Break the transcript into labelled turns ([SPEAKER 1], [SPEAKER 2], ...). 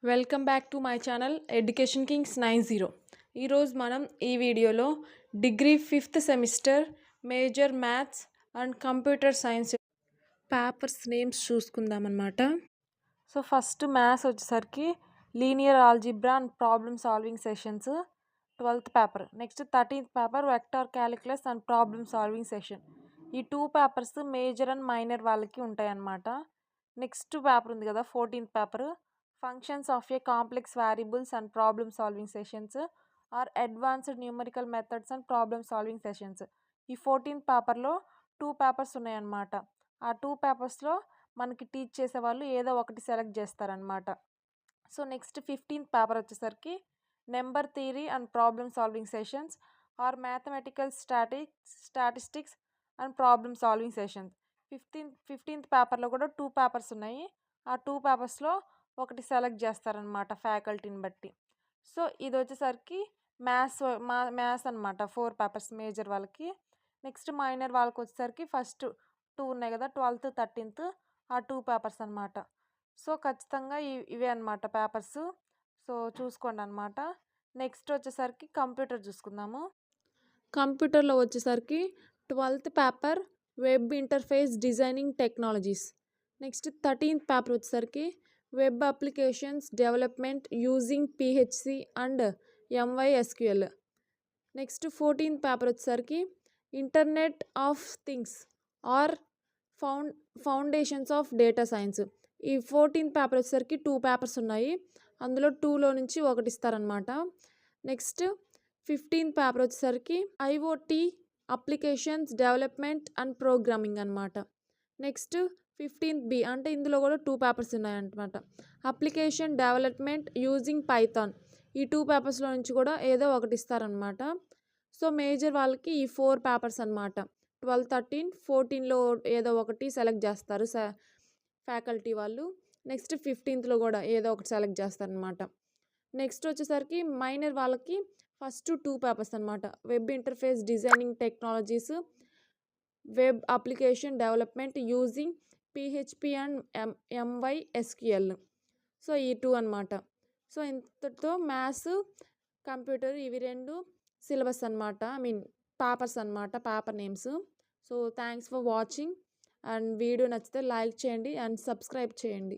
[SPEAKER 1] Welcome back to my channel education kings 90. ఈరోజు మనం ఈ వీడియోలో degree 5th semester major maths and computer science papers names చూసుకుందామన్నమాట. So first maths వచ్చేసరికి linear algebra and problem solving sessions 12th paper. Next 13th paper vector calculus and problem solving session. ఈ 2 papers major and minor వాళ్ళకి ఉంటాయి అన్నమాట. Next paper ఉంది కదా 14th paper functions of a complex variables and problem solving sessions or advanced numerical methods and problem solving sessions. ఈ 14th పేపర్లో 2 papers ఉన్నాయన్నమాట. ఆ 2 పేపర్స్లో మనకి టీచ్ చేసే వాళ్ళు ఏదో ఒకటి సెలెక్ట్ చేస్తారనమాట. సో నెక్స్ట్ 15th పేపర్ వచ్చేసరికి number theory and problem solving sessions or mathematical statistics and problem solving sessions. 15th పేపర్లో కూడా 2 పేపర్స్ ఉన్నాయి. ఆ 2 పేపర్స్లో ఒకటి సెలెక్ట్ చేస్తారనమాట ఫ్యాకల్టీని బట్టి. సో ఇది వచ్చేసరికి మ్యాథ్స్ అనమాట 4 పేపర్స్ మేజర్ వాళ్ళకి. నెక్స్ట్ మైనర్ వాళ్ళకి వచ్చేసరికి ఫస్ట్ 2 ఉన్నాయి కదా 12th 13th ఆ 2 పేపర్స్ అనమాట. సో ఖచ్చితంగా ఇవే అనమాట పేపర్స్. సో చూసుకోండి అనమాట. నెక్స్ట్ వచ్చేసరికి కంప్యూటర్ చూసుకుందాము. కంప్యూటర్లో వచ్చేసరికి 12th paper web interface designing technologies. Next 13th paper వచ్చేసరికి web applications development using PHP and MySQL. Next 14th paper వచ్చేసరికి internet of things or foundations of data science. ఈ 14th paper వచ్చేసరికి 2 papers ఉన్నాయి. అందులో 2లో నుంచి ఒకటి ఇస్తారనమాట. నెక్స్ట్ 15th పేపర్ వచ్చేసరికి IoT applications development and programming అనమాట. నెక్స్ట్ 15th B అంటే ఇందులో కూడా 2 పేపర్స్ ఉన్నాయన్నమాట. Application development using Python. ఈ 2 పేపర్స్లో నుంచి కూడా ఏదో ఒకటి ఇస్తారనమాట. సో మేజర్ వాళ్ళకి ఈ 4 పేపర్స్ అనమాట. 12, 13, 14లో ఏదో ఒకటి సెలెక్ట్ చేస్తారు ఫ్యాకల్టీ వాళ్ళు. నెక్స్ట్ 15thలో కూడా ఏదో ఒకటి సెలెక్ట్ చేస్తారనమాట. నెక్స్ట్ వచ్చేసరికి మైనర్ వాళ్ళకి ఫస్ట్ 2 పేపర్స్ అనమాట. Web interface designing technologies, web application development using PHP and MySQL. So ఈ 2 అనమాట. సో ఇంతటితో మ్యాథ్స్ కంప్యూటర్ ఇవి 2 సిలబస్ అనమాట, పేపర్స్ అనమాట, paper names. So thanks for watching and video నచ్చితే లైక్ చేయండి అండ్ సబ్స్క్రైబ్ చేయండి.